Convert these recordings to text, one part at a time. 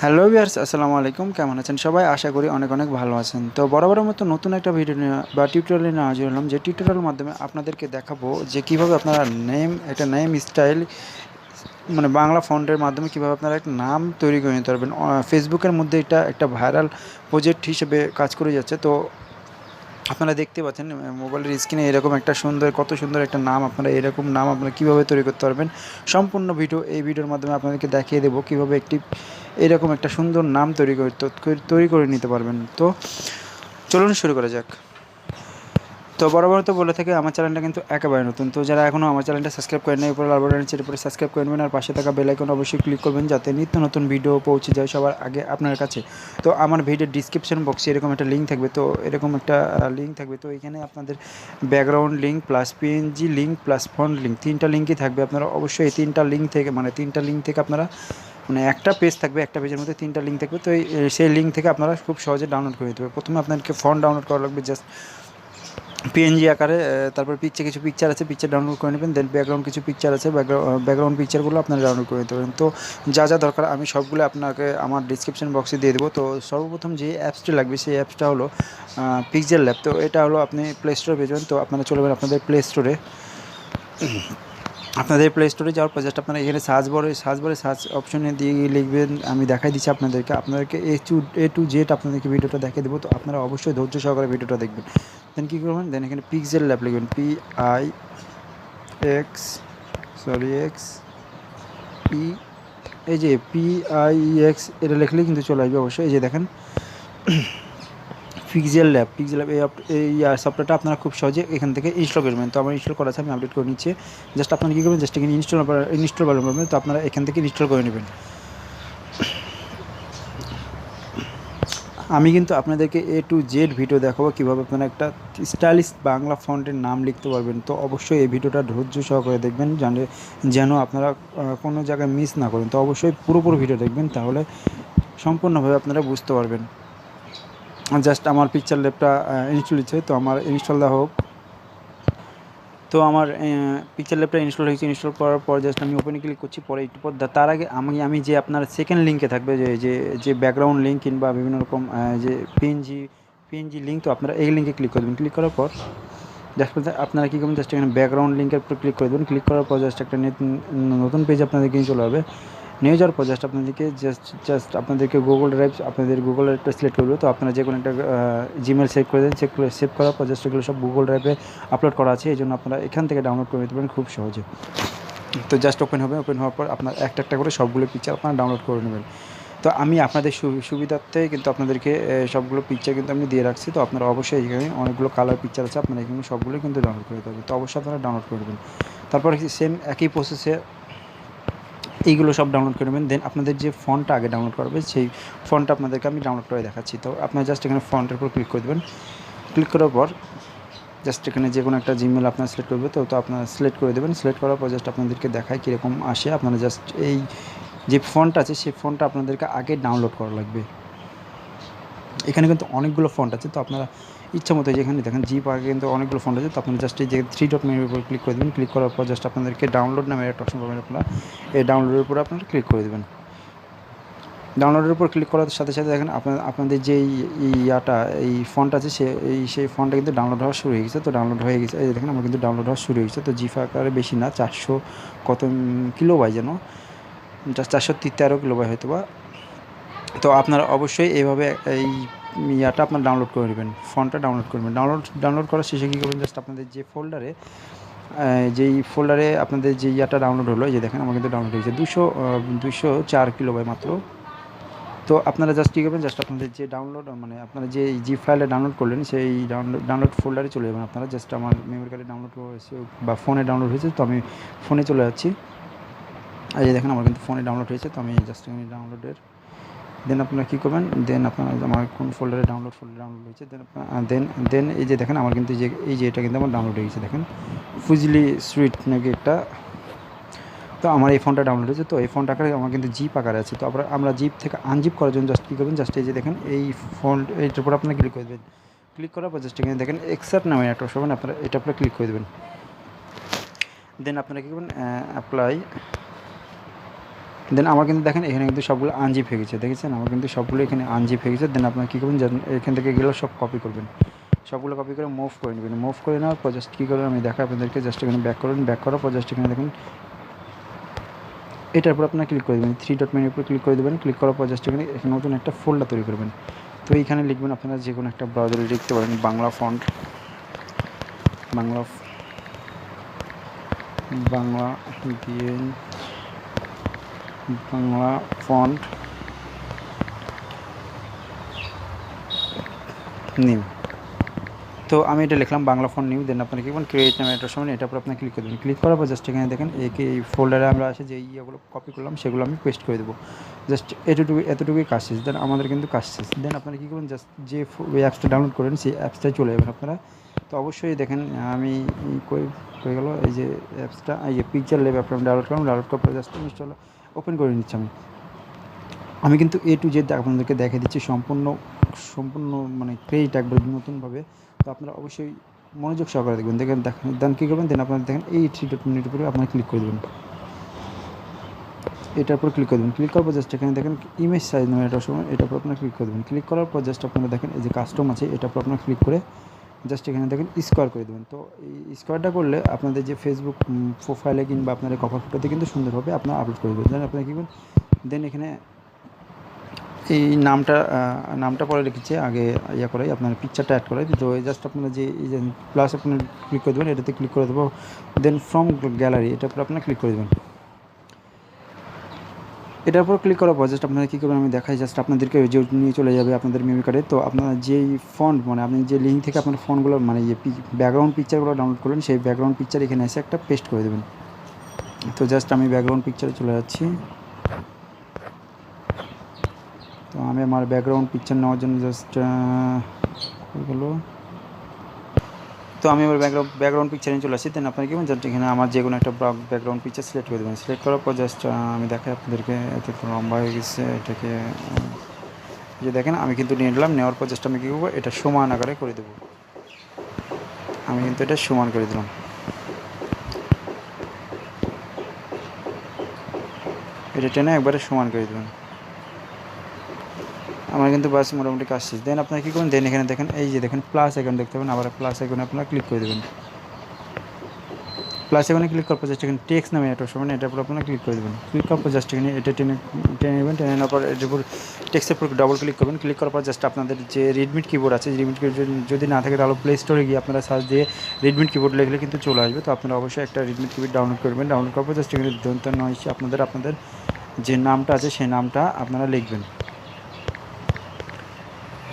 Hello viewers, আসসালামু আলাইকুম। কেমন আছেন সবাই? আশা করি অনেক অনেক ভালো আছেন। তো বরাবরের মতো নতুন একটা ভিডিও নিয়ে বা টিউটোরিয়াল নিয়ে হাজির হলাম, যে টিউটোরিয়ালের মাধ্যমে আপনাদেরকে দেখাবো যে কীভাবে আপনারা একটা নেম স্টাইল মানে বাংলা ফন্টের মাধ্যমে কীভাবে আপনারা একটা নাম তৈরি করে নিতে পারবেন। ফেসবুকের মধ্যে এটা একটা ভাইরাল প্রজেক্ট হিসেবে কাজ করে যাচ্ছে। তো আপনারা দেখতে পাচ্ছেন মোবাইলের স্ক্রিনে এরকম একটা কত সুন্দর একটা নাম, আপনারা এরকম নাম আপনারা কীভাবে তৈরি করতে পারবেন সম্পূর্ণ এই ভিডিওর মাধ্যমে আপনাদেরকে দেখিয়ে দেবো কীভাবে এরকম একটা সুন্দর নাম তৈরি করে নিতে পারবেন। তো চলুন শুরু করা যাক। তো বরাবর তো বলে থাকে আমার চ্যানেলটা কিন্তু একেবারে নতুন। তো যারা এখনও আমার চ্যানেলটা সাবস্ক্রাইব করেন নাই, উপরে লাল বাটন আছে, উপরে সাবস্ক্রাইব করে নেবেন আর পাশে থাকা বেল আইকন অবশ্যই ক্লিক করবেন যাতে নিত্য নতুন ভিডিও পৌঁছে যায় সবার আগে আপনার কাছে। তো আমার ভিডিওর ডিসক্রিপশন বক্সে এরকম একটা লিঙ্ক থাকবে, তো এরকম একটা লিঙ্ক থাকবে। তো এখানে আপনাদের background link plus PNG link plus font link তিনটা লিঙ্কই থাকবে। আপনারা অবশ্যই এই তিনটা লিঙ্ক থেকে আপনারা একটা পেজ থাকবে, একটা পেজের মধ্যে তিনটা লিঙ্ক থাকবে। তো সেই লিঙ্ক থেকে আপনারা খুব সহজে ডাউনলোড করে নিতে হবে। প্রথমে আপনাদেরকে ফন্ট ডাউনলোড করা লাগবে, জাস্ট পিএনজি আকারে। তারপর কিছু পিকচার আছে, পিকচার ডাউনলোড করে নেবেন। দেন ব্যাকগ্রাউন্ড কিছু পিকচার আছে, ব্যাকগ্রাউন্ড পিকচারগুলো আপনারা ডাউনলোড করে নিতে পারেন। তো যা যা দরকার আমি সবগুলো আপনাকে আমার ডিসক্রিপশন বক্সে দিয়ে দেবো। তো সর্বপ্রথম যে অ্যাপসটি লাগবে সেই অ্যাপসটা হলো পিক্সেলল্যাব। তো এটা হলো আপনি প্লে স্টোরে পেয়ে যাবেন। তো আপনারা চলে যাবেন আপনাদের প্লে স্টোরে যাওয়ার পর জাস্ট আপনারা এখানে সার্চ অপশনে দিয়ে লিখবেন, আমি দেখাই দিচ্ছি আপনাদেরকে এ টু জেড আপনাদেরকে ভিডিওটা দেখিয়ে দেবো। তো আপনারা অবশ্যই ধৈর্য সহকারে ভিডিওটা দেখবেন। দেন কী করবেন, দেন এখানে পিক্সেলল্যাব লিখবেন, এক্স পি, এই যে PIEX এটা লিখলেই কিন্তু চলে আসবে অবশ্যই। এই যে দেখেন পিক্সেলল্যাব এই সফটওয়্যারটা আপনারা খুব সহজে এখান থেকে ইনস্টল করবেন। তো আমার ইনস্টল করা আছে, আমি আপডেট করে নিচ্ছি। জাস্ট আপনারা কী করবেন, জাস্ট এখানে ইনস্টল করবেন। তো আপনারা এখান থেকে ইনস্টল করে নেবেন। আমি কিন্তু আপনাদেরকে এ টু জেড ভিডিও দেখাবো কীভাবে আপনারা একটা স্টাইলিশ বাংলা ফন্টের নাম লিখতে পারবেন। তো অবশ্যই এই ভিডিওটা ধৈর্য সহকারে দেখবেন, যেন আপনারা কোনো জায়গায় মিস না করেন। তো অবশ্যই পুরোপুরি ভিডিও দেখবেন, তাহলে সম্পূর্ণভাবে আপনারা বুঝতে পারবেন। জাস্ট আমার পিকচার ল্যাবটা ইনস্টল হচ্ছে, তো আমার ইনস্টল দেওয়া হোক। তো আমার পিকচার ল্যাবটা ইনস্টল হয়েছে। ইনস্টল করার পর জাস্ট আমি ওপেনে ক্লিক করছি। পরে একটু পর তার আগে আমি যে আপনার সেকেন্ড লিঙ্কে থাকবে যে ব্যাকগ্রাউন্ড লিঙ্ক কিংবা বিভিন্ন রকম যে পিএনজি লিঙ্ক, তো আপনারা এই লিঙ্কে ক্লিক করবেন। ক্লিক করার পর জাস্ট আপনারা কী করবেন, জাস্ট এখানে ব্যাকগ্রাউন্ড লিঙ্কের উপর ক্লিক করে দেবেন। ক্লিক করার পর জাস্ট একটা নতুন পেজ আপনাদেরকে চলে হবে। নিয়ে যাওয়ার পর জাস্ট আপনাদেরকে গুগল ড্রাইভটা সিলেক্ট করবে। তো আপনারা যে কোনো একটা জিমেল সেভ করে দেন। সেভ করার পর জাস্ট এগুলো সব গুগল ড্রাইভে আপলোড করা আছে, এই জন্য আপনারা এখান থেকে ডাউনলোড করে নিতে পারেন খুব সহজে। তো জাস্ট ওপেন হওয়ার পর আপনার একটা করে সবগুলো পিকচার আপনারা ডাউনলোড করে নেবেন। তো আমি আপনাদের সুবিধার্থে কিন্তু আপনাদেরকে সবগুলো পিকচার কিন্তু আমি দিয়ে রাখছি। তো আপনারা অবশ্যই এখানে অনেকগুলো কালার পিকচার আছে, আপনারা এখানে সবগুলো কিন্তু ডাউনলোড করে দিতে হবে। তো অবশ্যই আপনারা ডাউনলোড করে দেবেন। তারপর সেম একই প্রসেসে এইগুলো সব ডাউনলোড করে নেবেন। দেন আপনাদের যে ফন্টটা আগে ডাউনলোড করবে সেই ফন্টটা আপনাদেরকে আমি ডাউনলোড করে দেখাচ্ছি। তো আপনারা জাস্ট এখানে ফন্টের উপর ক্লিক করে দেবেন। ক্লিক করার পর জাস্ট এখানে যে কোনো একটা জিমেল আপনার সিলেক্ট করবে। তো আপনারা সিলেক্ট করে দেবেন। সিলেক্ট করার পর জাস্ট আপনাদেরকে দেখায় কীরকম আসে। আপনারা জাস্ট এই যে ফন্ট আছে সেই ফন্টটা আপনাদেরকে আগে ডাউনলোড করা লাগবে। এখানে কিন্তু অনেকগুলো ফন্ট আছে, তো আপনারা ইচ্ছা মতো যেখানে দেখেন জিপ আগে কিন্তু অনেকগুলো ফন্ট আছে। তো আপনারা জাস্ট এই যে 3 ডট মেনুর উপর ক্লিক করে দেবেন। ক্লিক করার পর জাস্ট আপনাদেরকে ডাউনলোড নামের একটা অপশন পাবেন। আপনারা এই ডাউনলোডের উপর আপনারা ক্লিক করে দেবেন। ডাউনলোডের উপর ক্লিক করার সাথে সাথে দেখেন আপনাদের যে এই ফন্ট আছে সেই ফন্টটা কিন্তু ডাউনলোড হওয়া শুরু হয়ে গেছে। তো ডাউনলোড হয়ে গেছে, এই দেখেন আমার কিন্তু ডাউনলোড হওয়া শুরু হয়ে গেছে। তো জিপ আকারে বেশি না, 400 কত কিলোবাই যেন, জাস্ট 413 কিলোবাই হয়তো বা। তো আপনারা অবশ্যই এইভাবে এই আপনার ডাউনলোড করে নেবেন, ফন্টটা ডাউনলোড করবেন। ডাউনলোড করার শেষে কী করবেন, জাস্ট আপনাদের যে ফোল্ডারে আপনাদের যে ডাউনলোড হলো, এই যে দেখেন আমার কিন্তু ডাউনলোড হয়েছে 204 কিলোবাই মাত্র। তো আপনারা জাস্ট কী করবেন, জাস্ট আপনাদের যে আপনারা যে ফাইলে ডাউনলোড করলেন সেই ডাউনলোড ফোল্ডারে চলে যাবেন। আপনারা জাস্ট আমার মেমোরি কার্ডে ডাউনলোড হয়েছে বা ফোনে ডাউনলোড হয়েছে, তো আমি ফোনে চলে যাচ্ছি। এই যে দেখেন আমার কিন্তু ফোনে ডাউনলোড হয়েছে। তো আমি জাস্ট ডাউনলোডের দেন আপনারা কী করবেন, দেন আপনারা আমার কোন ফোল্ডারে ডাউনলোড হয়েছে, দেন এই যে দেখেন আমার কিন্তু এটা কিন্তু আমার ডাউনলোড হয়ে গেছে। দেখেন ফুজলি সুইট নাকি একটা, তো আমার এই ফোনটা ডাউনলোড হয়েছে। তো এই ফোনটা আকারে আমার কিন্তু জিপ আকারে আছে। তো আমরা জিপ থেকে আনজিপ করার জন্য জাস্ট কী করবেন, জাস্ট এই যে দেখেন এই এইটার উপর আপনারা ক্লিক করে দেবেন। ক্লিক করার পর জাস্ট এখানে দেখেন এক্সার্ট নামে একটা অপশন, আপনারা এটার উপরে ক্লিক করে দেবেন। দেন আপনারা কী করবেন, অ্যাপ্লাই দেন আমার কিন্তু দেখেন এখানে কিন্তু সবগুলো আনজিপ হয়ে গেছে, দেখেছেন আমার কিন্তু সবগুলো এখানে আনজিপ হয়ে গেছে। দেন আপনারা কী করবেন, এখান থেকে গেলেও সব কপি করবেন, সবগুলো কপি করে মুভ করে নেবেন। মুভ করে নেওয়ার পর জাস্ট কী করবেন আমি দেখাই আপনাদেরকে, জাস্ট এখানে ব্যাক করবেন, ব্যাক করার পর জাস্ট এখানে দেখুন এটার উপর আপনার ক্লিক করে দেবেন, 3 ডট মেনুর উপর ক্লিক করে দেবেন। ক্লিক করার পর জাস্ট এখানে নতুন একটা ফোল্ডার তৈরি করবেন। তো এইখানে লিখবেন আপনারা যে কোনো একটা ব্রাউজারে লিখতে পারেন বাংলা ফন্ট, বাংলা বাংলা দিয়ে বাংলা ফন্ট নিউ। তো আমি এটা লিখলাম বাংলা ফন্ট নিউ। দেন আপনার কি করবেন, ক্রিয়েট নামে এটার সময় এটার উপর আপনার ক্লিক করে দেবেন। ক্লিক করার পর জাস্ট এখানে দেখেন এই ফোল্ডারে আমরা আছে যে ইয়েগুলো কপি করলাম সেগুলো আমি পেস্ট করে দেবো। জাস্ট এতটুকুই কাজ শেষ। দেন আমাদের কিন্তু কাজ শেষ। দেন আপনারা কী করবেন, জাস্ট যে অ্যাপসটা ডাউনলোড করেন সেই অ্যাপসটায় চলে যাবেন আপনারা। তো অবশ্যই দেখেন আমি কই গেল এই যে অ্যাপসটা, এই যে PixelLab অ্যাপটা আমি ডাউনলোড করলাম। ডাউনলোড করার পর জাস্ট ইনস্টল ওপেন করে নিচ্ছি। আমি কিন্তু A to Z আপনাদেরকে দেখিয়ে দিচ্ছি সম্পূর্ণ মানে ক্রেডিট একবার নতুনভাবে। তো আপনারা অবশ্যই মনোযোগ সহকারে দেখবেন। দেন কী করবেন, দেন আপনারা দেখেন এই 3 ডট মিনিটের উপরে আপনারা ক্লিক করে দেবেন, এটার উপর ক্লিক করে দেবেন। ক্লিক করার পর জাস্ট এখানে দেখেন ইমেজ সাইজ নামে এটার সময় এটার উপর আপনারা ক্লিক করে দেবেন। ক্লিক করার পর জাস্ট আপনারা দেখেন এই যে কাস্টম আছে এটার উপর আপনারা ক্লিক করে জাস্ট এখানে দেখেন স্কোয়ার করে দেবেন। তো এই স্কোয়ারটা করলে আপনাদের যে ফেসবুক প্রোফাইলে কিংবা আপনাদের কভার ফটোতে কিন্তু সুন্দরভাবে আপনারা আপলোড করে দেবেন। দেন আপনারা কী করবেন, দেন এখানে এই নামটা পরে লিখেছি আগে করাই আপনার পিকচারটা অ্যাড করাই। তো জাস্ট আপনারা যে এই যে প্লাস আপনার ক্লিক করে দেবেন, এটাতে ক্লিক করে দেবো। দেন ফ্রম গ্যালারি এটার উপর আপনার ক্লিক করে দেবেন। এটার উপর ক্লিক করার পর জাস্ট আপনারা কী করবেন আমি দেখাই, জাস্ট আপনাদেরকে যে নিয়ে চলে যাবে আপনাদের মেমরি কার্ডে। তো আপনারা যেই ফন্ট মানে আপনি যে লিঙ্ক থেকে আপনার ফন্টগুলো মানে যে ব্যাকগ্রাউন্ড পিকচারগুলো ডাউনলোড করবেন সেই ব্যাকগ্রাউন্ড পিকচার এখানে এসে একটা পেস্ট করে দেবেন। তো জাস্ট আমি ব্যাকগ্রাউন্ড পিকচারে চলে যাচ্ছি। তো আমি আমার ব্যাকগ্রাউন্ড পিকচার নেওয়ার জন্য জাস্ট হলো, তো আমি আমার ব্যাকগ্রাউন্ড পিকচারে চলে আসছি। দেন আপনার কি জাস্ট এখানে আমার যে কোনো একটা ব্যাকগ্রাউন্ড পিকচার সিলেক্ট করে দেবেন। সিলেক্ট করার পর জাস্ট আমি দেখাই আপনাদেরকে, এত লম্বা হয়ে গেছে এটাকে যে দেখেন আমি কিন্তু নিয়ে নিলাম। নেওয়ার পর জাস্ট আমি কী করবো, এটা সমান আকারে করে দেবো। আমি কিন্তু এটা সমান করে দিলাম। এটা টেনে একবারে সমান করে দেবেন। আমার কিন্তু বাস মোটামুটি কাজ শেষ। দেন আপনারা কী করবেন, দেন এখানে দেখেন এই যে দেখেন প্লাস আইকন দেখতে পাবেন, আবার প্লাস আইকনে আপনারা ক্লিক করে দেবেন। প্লাস আইকনে ক্লিক করার পর জাস্ট এখানে টেক্সট নামে একটা অপশন এটার উপর আপনারা ক্লিক করে দেবেন। ক্লিক করার পর জাস্ট এখানে এটা টেনে নেবেন। টেনে নেওয়ার পর এটার উপর টেক্সটের উপর ডবল ক্লিক করবেন। ক্লিক করার পর জাস্ট আপনাদের যে রেডমিট কিবোর্ড আছে, রেডমিট কিবোর্ড যদি না থাকে তাহলে প্লে স্টোরে গিয়ে আপনারা সার্চ দিয়ে রেডমিট কিবোর্ড লিখলে কিন্তু চলে আসবে। তো আপনারা অবশ্যই একটা রেডমিট কিবোর্ড ডাউনলোড করবেন। ডাউনলোড করার পর জাস্ট এখানে দন্ত নয় আপনাদের যে নামটা আছে সেই নামটা আপনারা লিখবেন।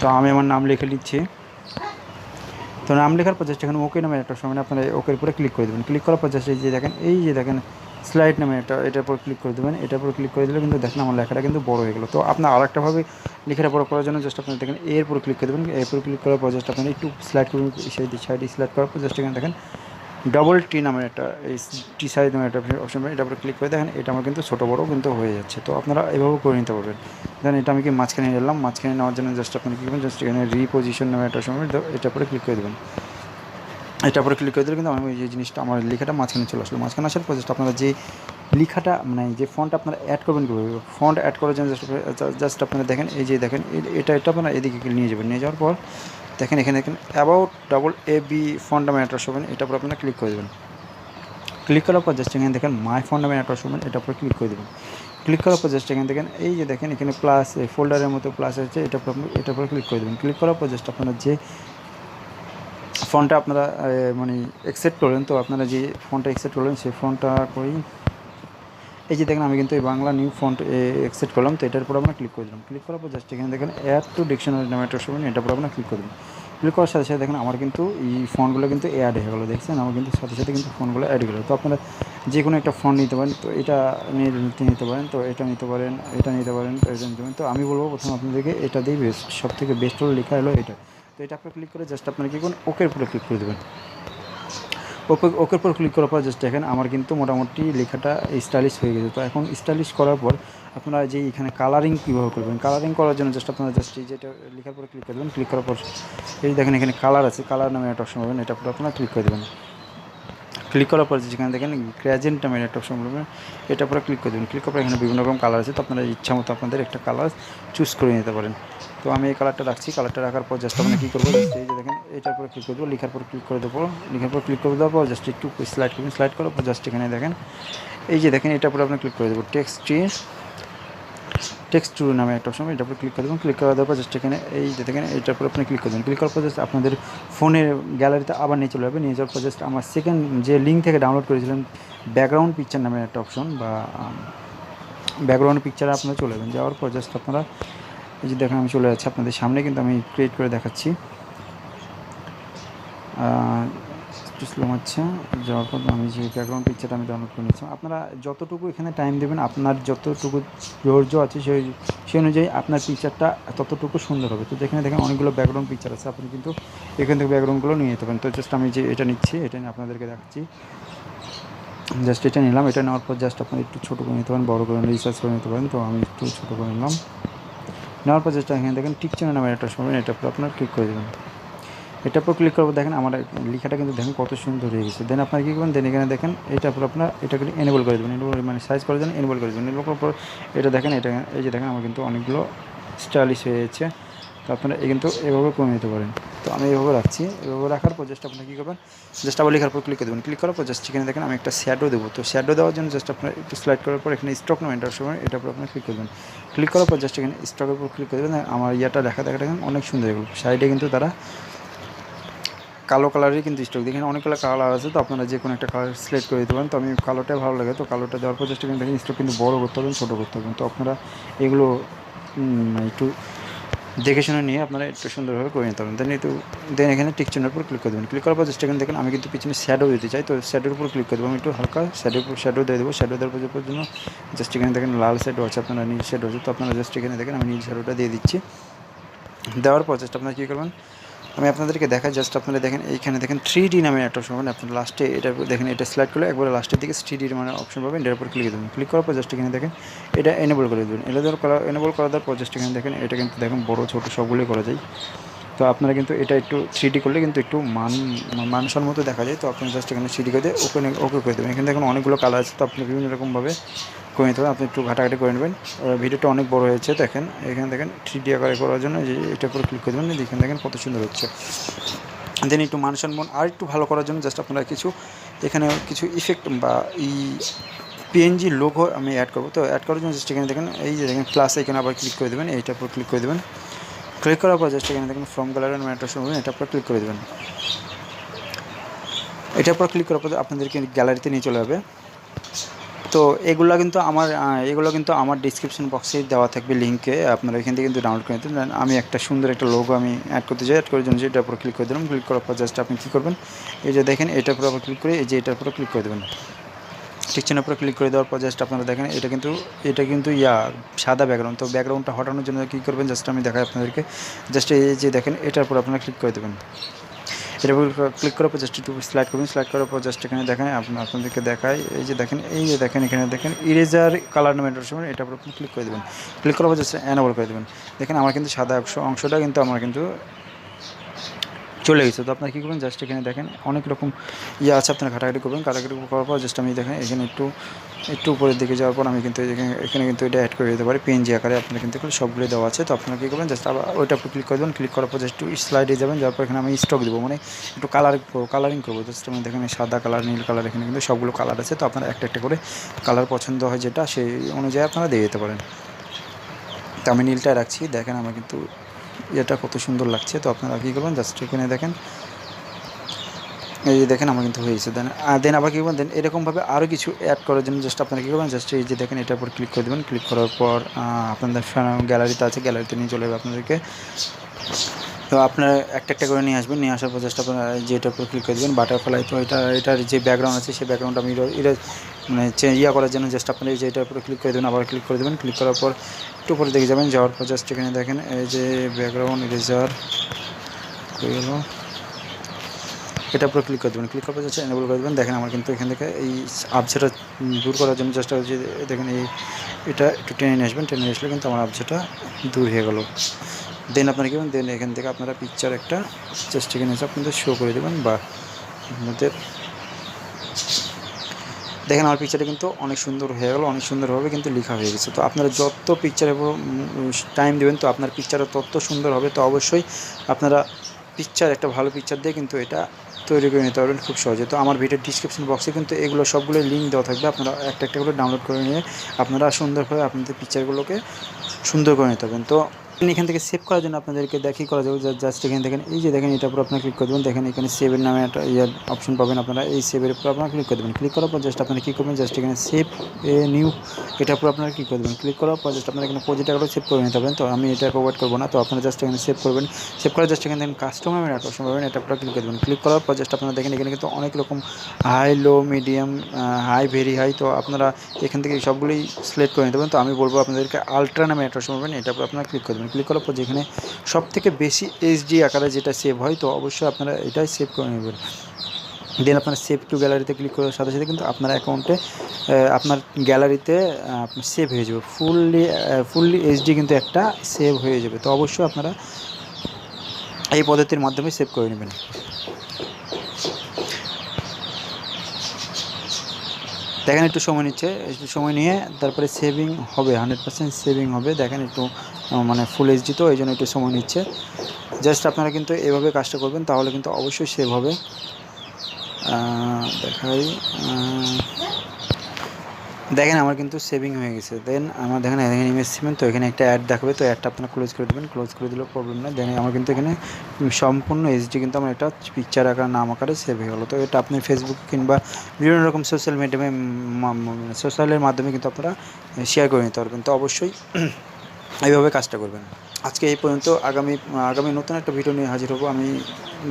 তো আমি আমার নাম লিখে নিচ্ছি। তো নাম লেখার পর জাস্ট এখানে ওকে নামে একটা সময় আপনারা ওকের উপরে ক্লিক করে দেবেন। ক্লিক করার পর জাস্ট এই যে দেখেন স্লাইড নামে এটার উপর ক্লিক করে দেবেন। এটার উপর ক্লিক করে দিলে কিন্তু দেখেন আমার লেখাটা কিন্তু বড় হয়ে গেল। তো আপনার আরেকটাভাবে লেখাটা বড় করার জন্য জাস্ট আপনারা দেখেন এর উপর ক্লিক করে দেবেন। এরপর ক্লিক করার পর জাস্ট আপনারা একটু স্লাইড করবেন, সাইডে স্লাইড করার পর জাস্ট এখানে দেখেন ডবল টি নামের একটা এই টি সাইজ নামের একটা অপশন, এটার উপরে ক্লিক করে দেখেন এটা আমার কিন্তু ছোটো বড়ো কিন্তু হয়ে যাচ্ছে। তো আপনারা এভাবেও করে নিতে পারবেন। দেন এটা আমি কি মাঝখানে নিলাম, মাঝখানে নেওয়ার জন্য জাস্ট আপনারা কী করবেন, জাস্ট এখানে রিপোজিশন নামে একটা সময় এটার উপরে ক্লিক করে দেবেন। এটার উপরে ক্লিক করে দিলে কিন্তু আমি এই জিনিসটা আমার লেখাটা মাঝখানে চলে আসলো। মাঝখানে আসার পর জাস্ট আপনারা যে লেখাটা মানে যে ফন্ট আপনারা অ্যাড করবেন কীভাবে, ফন্ট অ্যাড করার জন্য জাস্ট আপনারা দেখেন এই যে দেখেন এটা আপনারা এদিকে নিয়ে যাবেন। নিয়ে যাওয়ার পর দেখেন এখানে দেখেন অ্যাবাউট ডবল AB ফন্ট নামে অ্যাড করবেন, এটার উপর আপনারা ক্লিক করে দেবেন। ক্লিক করার পর জাস্ট এখানে দেখেন মাই ফন্ট নামে অ্যাড করবেন, এটার উপর ক্লিক করে দেবেন। ক্লিক করার পর জাস্ট এখানে দেখেন এই যে দেখেন এখানে প্লাস ফোল্ডারের মতো প্লাস আছে, এটার উপর ক্লিক করে দেবেন। ক্লিক করার পর জাস্ট আপনারা যে ফন্টটা আপনারা মানে অ্যাকসেপ্ট করলেন, তো আপনারা যে ফন্টটা অ্যাকসেপ্ট করলেন সেই ফন্টটা করি এই যে দেখেন আমি কিন্তু এই বাংলা নিউ ফন্ট অ্যাকসেপ্ট করলাম। তো এটার উপর আমরা ক্লিক করে দিলাম। ক্লিক করার পর জাস্ট এখানে দেখেন অ্যাড টু ডিকশনারি নামে একটা অপশন, এটার উপর আমরা ক্লিক করে দিলাম। ক্লিক করার সাথে সাথে দেখেন আমার কিন্তু এই ফন্টগুলো কিন্তু অ্যাড হয়ে গেলো, দেখছেন আমার কিন্তু সাথে সাথে কিন্তু ফন্টগুলো অ্যাড হয়ে গেলো। তো আপনারা যে কোনো একটা ফন্ট নিতে পারেন, তো এটা নিতে পারেন, তো এটা নিতে পারেন, এটা নিতে পারেন, তো এটা নিতে পারেন। তো আমি বলবো প্রথমে আপনাদেরকে এটা দিয়ে বেস্ট সবথেকে বেস্ট হলো লেখা হলো এটা। তো এটা আপনার ক্লিক করে জাস্ট আপনারা কী করুন ওকের উপরে ক্লিক করে দেবেন। ওকের উপর ক্লিক করার পর জাস্ট দেখেন আমার কিন্তু মোটামুটি লেখাটা স্টাইলিশ হয়ে গেছে। তো এখন স্টাইলিশ করার পর আপনারা যে এখানে কালারিং কীভাবে করবেন, কালারিং করার জন্য জাস্ট আপনারা জাস্ট এই যেটা লেখার পরে ক্লিক করে দেবেন। ক্লিক করার পর এই দেখেন এখানে কালার আছে, কালার নামে একটা অপশন পাবেন, এটার উপর আপনারা ক্লিক করে দেবেন। ক্লিক করার পর যেখানে দেখেন গ্রেডিয়েন্ট নামের একটা অপশন বলবেন, এটার উপরে ক্লিক করে দেবেন। ক্লিক করার পর এখানে বিভিন্ন রকম কালার আছে, তো আপনারা ইচ্ছা মতো আপনাদের একটা কালার চুজ করে নিতে পারেন। তো আমি এই কালারটা রাখছি। কালারটা রাখার পর জাস্ট আমরা কী করবো, জাস্ট এই যে দেখেন এটার উপরে ক্লিক করে দেবো, লেখার পর ক্লিক করে দেবো। লেখার পর ক্লিক করে দেওয়ার পর জাস্ট একটু স্লাইড করবেন। স্লাইড করার পর জাস্ট এখানে দেখেন এই যে দেখেন এটার উপরে আপনি ক্লিক করে দেবো, টেক্সট টু নামে একটা অপশন, এটার উপর ক্লিক করে দেবেন। ক্লিক করে দেওয়ার পর জাস্ট এখানে এই যে দেখেন এটার উপর আপনি ক্লিক করে দেবেন। ক্লিক করার পর জাস্ট আপনাদের ফোনের গ্যালারিতে আবার নিয়ে চলে যাবে। নিয়ে যাওয়ার পর জাস্ট আমার সেকেন্ড যে লিঙ্ক থেকে ডাউনলোড করেছিলেন ব্যাকগ্রাউন্ড পিকচার নামের একটা অপশন, বা ব্যাকগ্রাউন্ড পিকচারে আপনারা চলে যাবেন। যাওয়ার পর জাস্ট আপনারা এই যে দেখেন আমি চলে যাচ্ছি আপনাদের সামনে, কিন্তু আমি ক্রিয়েট করে দেখাচ্ছি। স্লো হচ্ছে। যাওয়ার পর আমি যে ব্যাকগ্রাউন্ড পিকচারটা আমি ডাউনলোড করে নিচ্ছি। আপনারা যতটুকু এখানে টাইম দেবেন, আপনার যতটুকু ধৈর্য আছে সেই অনুযায়ী আপনার পিকচারটা ততটুকু সুন্দর হবে। তো যেখানে দেখেন অনেকগুলো ব্যাকগ্রাউন্ড পিকচার আছে, আপনি কিন্তু এখান থেকে ব্যাকগ্রাউন্ডগুলো নিয়ে যেতে পারেন। তো জাস্ট আমি যে এটা নিচ্ছি, এটা নিয়ে আপনাদেরকে দেখাচ্ছি। জাস্ট এটা নিলাম। এটা নেওয়ার পর জাস্ট আপনারা একটু ছোটো করে নিতে পারেন, বড়ো করে রিসার্চ করে নিতে পারেন। তো আমি একটু ছোটো করে নিলাম। নেওয়ার পর জাস্ট এখানে দেখেন টিকচিহ্ন নামের একটা সময়, এটার উপর আপনার ক্লিক করে দেবেন। এটার উপর ক্লিক করবো, দেখেন আমার লেখাটা কিন্তু দেখেন কত সুন্দর হয়ে গেছে। দেন আপনার কী করবেন, দেন এখানে দেখেন এটার উপর আপনার এটাকে এনেবল করে দেবেন। এনেবল মানে সাইজ করে দেবেন, এনেবল করে দেবেন। এনেবল করার পর এটা দেখেন, এটা এই যে দেখেন আমার কিন্তু অনেকগুলো স্টাইলিশ হয়ে যাচ্ছে। তো আপনারা কিন্তু এভাবে করে নিতে পারেন। তো আমি এভাবে রাখছি। এভাবে রাখার পর জাস্ট আপনারা কী করবেন, জাস্ট আবার লেখার পর ক্লিক করে দেবেন। ক্লিক করার পর জাস্ট এখানে দেখেন আমি একটা শ্যাডো দেবো। তো শ্যাডো দেওয়ার জন্য জাস্ট আপনার একটু স্লাইড করার পর এখানে স্টক নামে এটার সময় এটার উপর আপনার ক্লিক করবেন। ক্লিক করার পর জাস্ট এখানে স্টকের উপর ক্লিক করে দেবেন। আমার ইয়াটা দেখা দেখেন অনেক সুন্দর এগুলো। সাইডে কিন্তু তারা কালো কালারেরই কিন্তু স্টক, দেখেন অনেকগুলো কালার আছে। তো আপনারা যে কোনো একটা কালার সিলেক্ট করে দিতে পারেন। তো আমি কালোটাই ভালো লাগে, তো কালোটা দেওয়ার পর জাস্ট এখানে দেখেন স্টক কিন্তু বড়ো করতে হবে, ছোটো করতে হবে। তো আপনারা এগুলো একটু দেখে শুনে নিয়ে আপনারা একটু সুন্দরভাবে করে নিতে পারেন। দেন এখানে টিক চিহ্নের উপর ক্লিক করে দেবেন। ক্লিক করার পর জাস্ট এখানে দেখেন আমি কিন্তু পিছনে শ্যাডো দিতে চাই। তো শ্যাডোর উপর ক্লিক করে দেবো। আমি একটু হালকা শ্যাডো দিয়ে দেবো। শ্যাডো দেওয়ার জন্য জাস্ট এখানে দেখেন লাল শ্যাডো আছে, আপনারা নীল শ্যাডো আছে। তো আপনারা জাস্ট এখানে দেখেন আমি নীল শ্যাডোটা দিয়ে দিচ্ছি। দেওয়ার পর জাস্ট আপনারা কী করবেন, আমি আপনাদেরকে দেখাই। জাস্ট আপনারা দেখেন এইখানে দেখেন 3D নামে একটা অপশন পাবেন। আপনার লাস্টে এটা দেখেন, এটা সিলেক্ট করলে একবারে লাস্টের দিকে 3D মানে অপশন পাবেন। এটার উপর ক্লিক দেবেন। ক্লিক করার পর জাস্ট এখানে দেখেন এটা এনেবল করে দেবেন। এনেবল করা দেওয়ার পর জাস্ট এখানে দেখেন এটা কিন্তু দেখেন বড়ো ছোটো সবগুলোই করা যায়। তো আপনারা কিন্তু এটা একটু 3D করলে কিন্তু একটু মানসম্মত দেখা যায়। তো আপনারা জাস্ট এখানে 3D করে দিয়ে ওকে করে দেবেন। এখানে দেখুন অনেকগুলো কালার আছে, তো আপনি বিভিন্ন রকমভাবে করে নিতে হবে। আপনি একটু ঘাটাঘাটি করে নেবেন। ভিডিওটা অনেক বড় হয়েছে, দেখেন এখানে দেখেন 3D আকারে করার জন্য যে এটার উপর ক্লিক করে দেবেন। এখানে দেখেন কত সুন্দর হচ্ছে। দেন একটু মানসম্মান আর একটু ভালো করার জন্য জাস্ট আপনারা এখানে কিছু ইফেক্ট বা পিএনজি লোগো আমি অ্যাড করবো। তো অ্যাড করার জন্য জাস্ট এখানে দেখেন এই যে দেখেন প্লাস এখানে আবার ক্লিক করে দেবেন। এইটার উপর ক্লিক করে দেবেন। ক্লিক করার পর জাস্ট এখানে দেখেন ফ্রম গ্যালারি ম্যাটার শুরু এটার উপর ক্লিক করে দেবেন। এটার উপর ক্লিক করার পর আপনাদেরকে গ্যালারিতে নিয়ে চলে যাবে। তো এগুলো কিন্তু আমার ডিসক্রিপশন বক্সে দেওয়া থাকবে লিঙ্কে, আপনারা এখান থেকে কিন্তু ডাউনলোড করে নিতে। আমি একটা সুন্দর একটা লোগো আমি অ্যাড করতে চাই। অ্যাড করার জন্য এটার উপর ক্লিক করে দিলাম। ক্লিক করার পর জাস্ট আপনি কী করবেন, এই যে দেখেন এটার উপর আবার ক্লিক করে এই যে এটার উপরে ক্লিক করে দেবেন। ঠিক চিহ্নের উপরে ক্লিক করে দেওয়ার পর জাস্ট আপনারা দেখেন এটা কিন্তু সাদা ব্যাকগ্রাউন্ড। তো ব্যাকগ্রাউন্ডটা হটানোর জন্য কী করবেন, জাস্ট আমি দেখাই আপনাদেরকে। জাস্ট এই যে দেখেন এটার উপর আপনারা ক্লিক করে দেবেন। এটার উপর ক্লিক করার পর জাস্ট একটু স্লাইড করবেন। স্লাইড করার পর জাস্ট এখানে দেখেন আপনাদেরকে দেখায় এই যে দেখেন এখানে দেখেন ইরেজার কালার নামে এটার সময় এটার উপর আপনি ক্লিক করে দেবেন। ক্লিক করার পর জাস্ট এনেবল করে দেবেন। দেখেন আমার কিন্তু সাদা অংশটা কিন্তু আমার কিন্তু চলে গেছে। তো আপনারা কী করবেন, জাস্ট এখানে দেখেন অনেক রকম আছে, আপনারা ঘাটাঘাটি করবেন। ঘাটাঘাটি করার পর জাস্ট আমি দেখেন এখানে একটু উপরের দিকে যাওয়ার পর আমি কিন্তু এখানে কিন্তু এটা অ্যাড করে দিতে পারি পিএনজি আকারে। আপনারা কিন্তু সবগুলো দেওয়া আছে। তো আপনারা কী করবেন, জাস্ট আবার ওইটার উপর ক্লিক করে দেবেন। ক্লিক করার পর জাস্ট একটু স্লাইডে যাবেন। যাওয়ার পর এখানে আমি স্টক দেবো, মানে একটু কালারিং করবো। জাস্ট আমি দেখেন সাদা কালার, নীল কালার, এখানে কিন্তু সবগুলো কালার আছে। তো আপনারা একটা করে কালার পছন্দ হয় যেটা সেই অনুযায়ী আপনারা দিয়ে দিতে পারেন। তো আমি নীলটা রাখছি। দেখেন আমার কিন্তু এটা কত সুন্দর লাগছে। তো আপনারা কী করবেন, জাস্ট এখানে দেখেন এই যে দেখেন আমার কিন্তু হয়েছে। দেন আবার কী করবেন, দেন এরকমভাবে আরও কিছু অ্যাড করার জন্য জাস্ট আপনারা কী করবেন, জাস্ট এই যে দেখেন এটার উপর ক্লিক করে দেবেন। ক্লিক করার পর আপনাদের গ্যালারিতে আছে, গ্যালারিতে নিয়ে চলে যাবে আপনাদেরকে। তো আপনারা একটা করে নিয়ে আসবেন। নিয়ে আসার পর জাস্ট আপনারা যে এটার উপর ক্লিক করে দেবেন বাটারফ্লাই। তো এটার যে ব্যাকগ্রাউন্ড আছে সেই ব্যাকগ্রাউন্ড আমি মানে করার জন্য জাস্ট আপনারা এই যে এটার উপরে ক্লিক করে দেবেন। আবার ক্লিক করে দেবেন। ক্লিক করার পর একটু উপরে দেখে যাবেন। যাওয়ার পর জাস্ট এখানে দেখেন এই যে ব্যাকগ্রাউন্ড ইরেজার হয়ে গেল, এটার উপরে ক্লিক করে দেবেন। ক্লিক করার পর জাস্ট এনেবল করে দেবেন। দেখেন আমার কিন্তু এখান থেকে এই আবঝাটা দূর করার জন্য জাস্ট যে দেখেন এটা একটু টেনে নিয়ে আসবেন। টেনে আসলে কিন্তু আমার আবঝাটা দূর হয়ে গেল। দেন আপনারা কী করবেন, দেন এখান থেকে আপনারা পিকচার একটা জাস্ট এখানে এসে আপনাদের শো করে দেবেন বা আপনাদের দেখেন আমার পিকচারটা কিন্তু অনেক সুন্দর হয়ে গেলো, অনেক সুন্দরভাবে কিন্তু লেখা হয়ে গেছে। তো আপনারা যত পিকচারের উপর টাইম দেবেন তো আপনার পিকচারটা তত সুন্দর হবে। তো অবশ্যই আপনারা পিকচার একটা ভালো পিকচার দিয়ে কিন্তু এটা তৈরি করে নিতে পারবেন খুব সহজে। তো আমার ভিডিওর ডিসক্রিপশন বক্সে কিন্তু এগুলো সবগুলো লিঙ্ক দেওয়া থাকবে, আপনারা একটা একটা করে ডাউনলোড করে নিয়ে আপনারা সুন্দরভাবে আপনাদের পিকচারগুলোকে সুন্দর করে নিতে পারবেন। তো এখান থেকে সেভ করার জন্য আপনাদেরকে দেখিয়ে করা যাবে, জাস্ট এখানে দেখেন, এই যে দেখেন এটার উপর আপনারা ক্লিক করে দেবেন। দেখেন এখানে সেভের নামে একটা অপশন পাবেন, আপনারা এই সেভের উপর আপনারা ক্লিক করে দেবেন। ক্লিক করার পর জাস্ট আপনারা কী করবেন, জাস্ট এখানে সেভ নিউ এটার উপর আপনারা ক্লিক করে দেবেন। ক্লিক করার পর জাস্ট আপনারা এখানে প্রজেক্টগুলো সেভ করে নিতে পারবেন। তো আমি এটা প্রোভাইড করবো না, তো আপনারা জাস্ট এখানে সেভ করবেন। সেভ করে জাস্ট এখানে দেখেন কাস্টমার একটা অপশন পাবেন, এটা আপনারা ক্লিক করে দেবেন। ক্লিক করার পর জাস্ট আপনারা দেখেন এখানে কিন্তু অনেক রকম হাই, লো, মিডিয়াম, হাই, ভেরি হাই। তো আপনারা এখান থেকে সবগুলোই সিলেক্ট করে নিতে পারেন। তো আমি বলবো আপনাদেরকে আলট্রা নামে একটা অপশন পাবেন, এটা আপনারা ক্লিক করে দেবেন। ক্লিক করার পর যেখানে সবথেকে বেশি এইচডি আকারে যেটা সেভ হয়, তো অবশ্যই আপনারা এটাই সেভ করে নেবেন। দেন আপনারা সেভ টু গ্যালারিতে ক্লিক করার সাথে সাথে কিন্তু আপনার অ্যাকাউন্টে আপনার গ্যালারিতে আপনার সেভ হয়ে যাবে, ফুললি এইচডি কিন্তু একটা সেভ হয়ে যাবে। তো অবশ্যই আপনারা এই পদ্ধতির মাধ্যমে সেভ করে নেবেন। দেখেন একটু সময় নিচ্ছে, একটু সময় নিয়ে তারপরে সেভিং হবে, 100% সেভিং হবে। দেখেন একটু মানে ফুল এইচডি তো এই জন্য একটু সময় নিচ্ছে। জাস্ট আপনারা কিন্তু এভাবে কাজটা করবেন, তাহলে কিন্তু অবশ্যই সেভ হবে। দেখাই, দেখেন আমার কিন্তু সেভিং হয়ে গেছে। দেন আমার দেখেন এখানে ইমেজ সেভেন, তো এখানে একটা অ্যাড দেখাবে, তো অ্যাডটা আপনারা ক্লোজ করে দেবেন। ক্লোজ করে দিলেও প্রবলেম নেই। দেন আমার কিন্তু এখানে সম্পূর্ণ এইচডি কিন্তু আমার একটা পিকচার আকার নাম আকারে সেভ হয়ে গেলো। তো এটা আপনি ফেসবুক কিংবা বিভিন্ন রকম সোশ্যাল মিডিয়ামে সোশ্যালের মাধ্যমে কিন্তু আপনারা শেয়ার করে নিতে পারবেন। তো অবশ্যই এইভাবে কাজটা করবেন। আজকে এই পর্যন্ত। আগামী নতুন একটা ভিডিও নিয়ে হাজির হবো আমি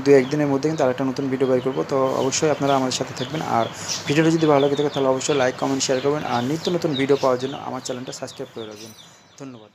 2-1 দিনের মধ্যে, কিন্তু আরেকটা নতুন ভিডিও বের করবো। তো অবশ্যই আপনারা আমাদের সাথে থাকবেন। আর ভিডিওটা যদি ভালো লাগে থাকে তাহলে অবশ্যই লাইক, কমেন্ট, শেয়ার করবেন। আর নিত্য নতুন ভিডিও পাওয়ার জন্য আমার চ্যানেলটা সাবস্ক্রাইব করে রাখবেন। ধন্যবাদ।